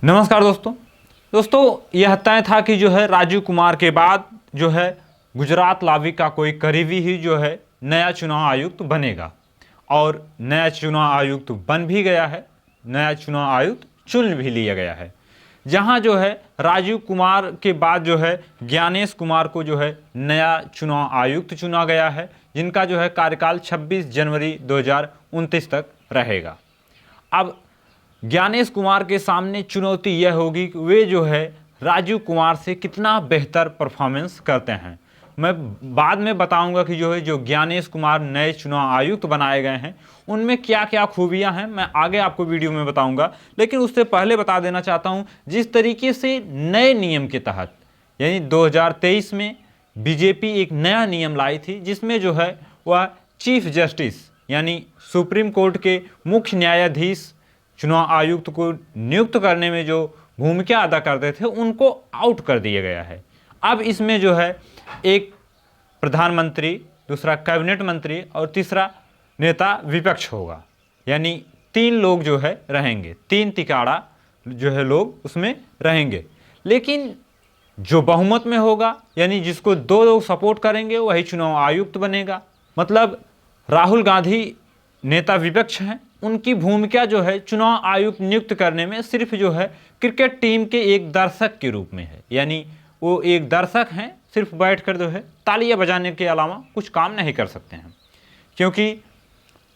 नमस्कार दोस्तों यह तय था कि जो है राजीव कुमार के बाद जो है गुजरात लावी का कोई करीबी ही जो है नया चुनाव आयुक्त बनेगा और नया चुनाव आयुक्त बन भी गया है। नया चुनाव आयुक्त चुन भी लिया गया है। जहां जो है राजीव कुमार के बाद जो है ज्ञानेश कुमार को जो है नया चुनाव आयुक्त चुना गया है, जिनका जो है कार्यकाल 26 जनवरी 2029 तक रहेगा। अब ज्ञानेश कुमार के सामने चुनौती यह होगी कि वे जो है राजीव कुमार से कितना बेहतर परफॉर्मेंस करते हैं। मैं बाद में बताऊंगा कि जो ज्ञानेश कुमार नए चुनाव आयुक्त बनाए गए हैं उनमें क्या क्या खूबियां हैं, मैं आगे आपको वीडियो में बताऊंगा। लेकिन उससे पहले बता देना चाहता हूं, जिस तरीके से नए नियम के तहत यानी 2023 में बीजेपी एक नया नियम लाई थी, जिसमें जो है वह चीफ जस्टिस यानी सुप्रीम कोर्ट के मुख्य न्यायाधीश चुनाव आयुक्त को नियुक्त करने में जो भूमिका अदा करते थे उनको आउट कर दिया गया है। अब इसमें जो है एक प्रधानमंत्री, दूसरा कैबिनेट मंत्री और तीसरा नेता विपक्ष होगा, यानी 3 लोग जो है रहेंगे, 3 तिकाड़ा जो है लोग उसमें रहेंगे। लेकिन जो बहुमत में होगा यानी जिसको 2 लोग सपोर्ट करेंगे वही चुनाव आयुक्त बनेगा। मतलब राहुल गांधी नेता विपक्ष हैं, उनकी भूमिका जो है चुनाव आयुक्त नियुक्त करने में सिर्फ जो है क्रिकेट टीम के एक दर्शक के रूप में है। यानी वो एक दर्शक हैं, सिर्फ बैठकर जो है तालियां बजाने के अलावा कुछ काम नहीं कर सकते हैं, क्योंकि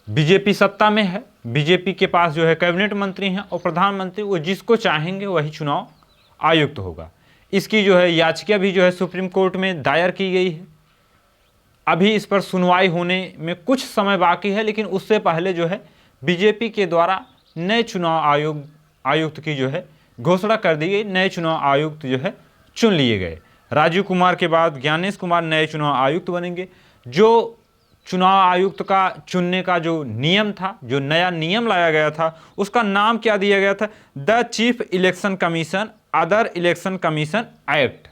बीजेपी सत्ता में है। बीजेपी के पास जो है कैबिनेट मंत्री हैं और प्रधानमंत्री, वो जिसको चाहेंगे वही चुनाव आयुक्त होगा। इसकी जो है याचिका भी जो है सुप्रीम कोर्ट में दायर की गई है। अभी इस पर सुनवाई होने में कुछ समय बाकी है, लेकिन उससे पहले जो है बीजेपी के द्वारा नए चुनाव आयुक्त की जो है घोषणा कर दी गई। नए चुनाव आयुक्त जो है चुन लिए गए। राजीव कुमार के बाद ज्ञानेश कुमार नए चुनाव आयुक्त बनेंगे। जो चुनाव आयुक्त का चुनने का जो नियम था, जो नया नियम लाया गया था, उसका नाम क्या दिया गया था? The chief election commission other election commission act.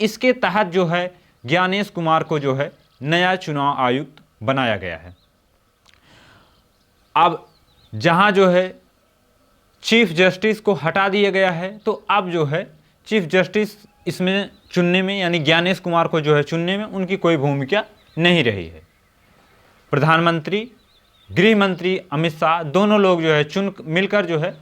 इसके तहत जो है ज्ञानेश कुमार को जो है नया चुनाव आयुक्त बनाया गया है। अब जहां जो है चीफ जस्टिस को हटा दिया गया है, तो अब जो है चीफ जस्टिस इसमें चुनने में यानी ज्ञानेश कुमार को जो है चुनने में उनकी कोई भूमिका नहीं रही है। प्रधानमंत्री, गृह मंत्री अमित शाह दोनों लोग जो है मिलकर जो है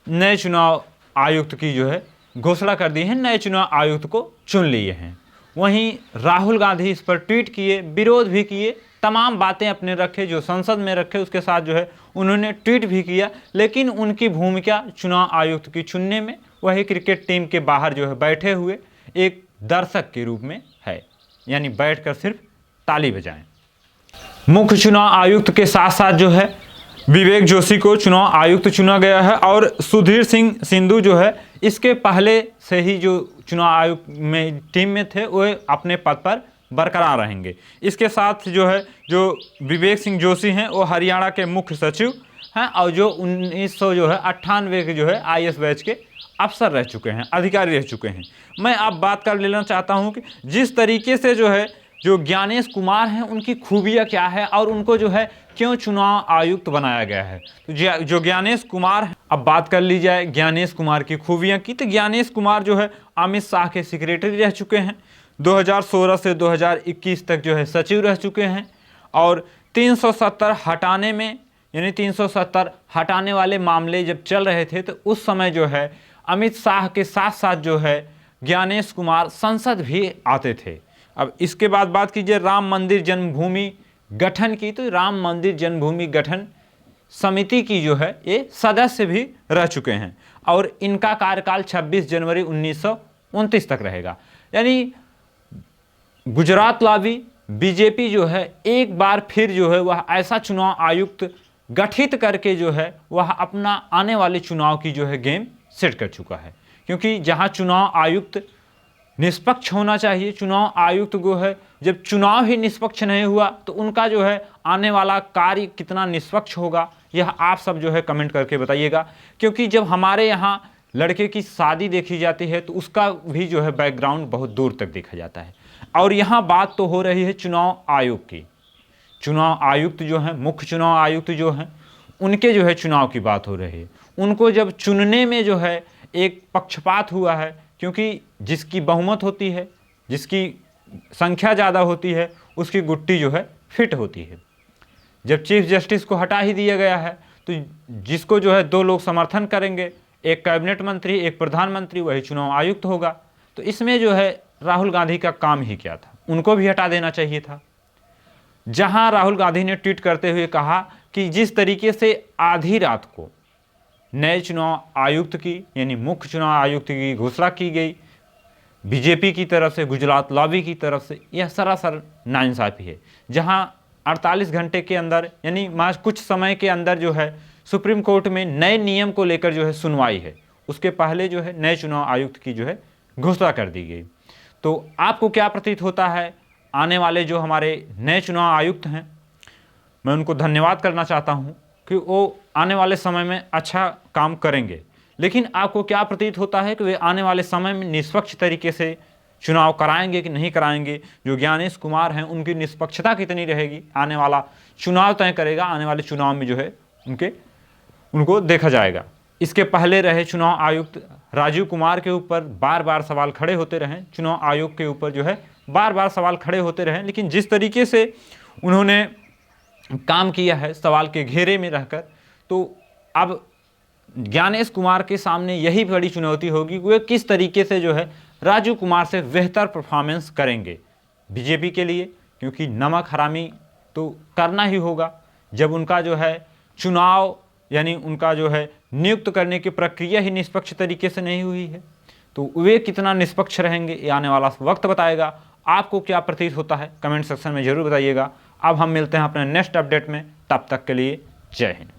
नए चुनाव आयुक्त की जो है घोषणा कर दी है, नए चुनाव आयुक्त को चुन लिए हैं। वहीं राहुल गांधी इस पर ट्वीट किए, विरोध भी किए, तमाम बातें अपने रखे जो संसद में रखे, उसके साथ जो है उन्होंने ट्वीट भी किया। लेकिन उनकी भूमिका चुनाव आयुक्त की चुनने में वही क्रिकेट टीम के बाहर जो है बैठे हुए एक दर्शक के रूप में है, यानी बैठकर सिर्फ ताली बजाएं। मुख्य चुनाव आयुक्त के साथ साथ जो है विवेक जोशी को चुनाव आयुक्त चुना गया है और सुधीर सिंह सिंधु जो है इसके पहले से ही जो चुनाव आयोग में टीम में थे वो अपने पद पर बरकरार रहेंगे। इसके साथ जो है जो विवेक सिंह जोशी हैं वो हरियाणा के मुख्य सचिव हैं और जो 1998 के जो है IAS बैच के अफसर रह चुके हैं, अधिकारी रह चुके हैं। मैं अब बात कर लेना चाहता हूं कि जिस तरीके से जो है जो ज्ञानेश कुमार हैं उनकी खूबियां क्या है और उनको जो है क्यों चुनाव आयुक्त बनाया गया है। तो जो ज्ञानेश कुमार है, अब बात कर ली जाए ज्ञानेश कुमार की खूबियां की, तो ज्ञानेश कुमार जो है अमित शाह के सेक्रेटरी रह चुके हैं। 2016 से 2021 तक जो है सचिव रह चुके हैं और 370 हटाने में यानी 370 हटाने वाले मामले जब चल रहे थे तो उस समय जो है अमित शाह के साथ साथ जो है ज्ञानेश कुमार संसद भी आते थे। अब इसके बाद बात कीजिए राम मंदिर जन्मभूमि गठन की, तो राम मंदिर जन्मभूमि गठन समिति की जो है ये सदस्य भी रह चुके हैं और इनका कार्यकाल 26 जनवरी 1929 तक रहेगा। यानी गुजरात लावी बीजेपी जो है एक बार फिर जो है वह ऐसा चुनाव आयुक्त गठित करके जो है वह अपना आने वाले चुनाव की जो है गेम सेट कर चुका है। क्योंकि जहां चुनाव आयुक्त निष्पक्ष होना चाहिए, चुनाव आयुक्त को है जब चुनाव ही निष्पक्ष नहीं हुआ तो उनका जो है आने वाला कार्य कितना निष्पक्ष होगा, यह आप सब जो है कमेंट करके बताइएगा। क्योंकि जब हमारे यहाँ लड़के की शादी देखी जाती है तो उसका भी जो है बैकग्राउंड बहुत दूर तक देखा जाता है। और यहाँ बात तो हो रही है चुनाव आयोग की। चुनाव आयुक्त जो हैं, मुख्य चुनाव आयुक्त जो हैं, उनके जो है चुनाव की बात हो रही है। उनको जब चुनने में जो है एक पक्षपात हुआ है, क्योंकि जिसकी बहुमत होती है, जिसकी संख्या ज़्यादा होती है, उसकी गुट्टी जो है फिट होती है। जब चीफ जस्टिस को हटा ही दिया गया है तो जिसको जो है 2 लोग समर्थन करेंगे, एक कैबिनेट मंत्री, एक प्रधानमंत्री, वही चुनाव आयुक्त होगा। तो इसमें जो है राहुल गांधी का काम ही क्या था, उनको भी हटा देना चाहिए था। जहां राहुल गांधी ने ट्वीट करते हुए कहा कि जिस तरीके से आधी रात को नए चुनाव आयुक्त की यानी मुख्य चुनाव आयुक्त की घोषणा की गई बीजेपी की तरफ से, गुजरात लॉबी की तरफ से, यह सरासर नाइंसाफ़ी है। जहां 48 घंटे के अंदर यानी कुछ समय के अंदर जो है सुप्रीम कोर्ट में नए नियम को लेकर जो है सुनवाई है, उसके पहले जो है नए चुनाव आयुक्त की जो है घोषणा कर दी गई। तो आपको क्या प्रतीत होता है, आने वाले जो हमारे नए चुनाव आयुक्त हैं, मैं उनको धन्यवाद करना चाहता हूं कि वो आने वाले समय में अच्छा काम करेंगे, लेकिन आपको क्या प्रतीत होता है कि वे आने वाले समय में निष्पक्ष तरीके से चुनाव कराएंगे कि नहीं कराएंगे? जो ज्ञानेश कुमार हैं उनकी निष्पक्षता कितनी रहेगी, आने वाला चुनाव तय करेगा। आने वाले चुनाव में जो है उनको देखा जाएगा। इसके पहले रहे चुनाव आयुक्त राजीव कुमार के ऊपर बार बार सवाल खड़े होते रहे, चुनाव आयोग के ऊपर जो है बार बार सवाल खड़े होते रहे, लेकिन जिस तरीके से उन्होंने काम किया है सवाल के घेरे में रहकर, तो अब ज्ञानेश कुमार के सामने यही बड़ी चुनौती होगी कि वे किस तरीके से जो है राजीव कुमार से बेहतर परफॉर्मेंस करेंगे बीजेपी के लिए, क्योंकि नमक हरामी तो करना ही होगा। जब उनका जो है चुनाव यानी उनका जो है नियुक्त करने की प्रक्रिया ही निष्पक्ष तरीके से नहीं हुई है, तो वे कितना निष्पक्ष रहेंगे ये आने वाला वक्त बताएगा। आपको क्या प्रतीत होता है कमेंट सेक्शन में ज़रूर बताइएगा। अब हम मिलते हैं अपने नेक्स्ट अपडेट में, तब तक के लिए जय हिंद।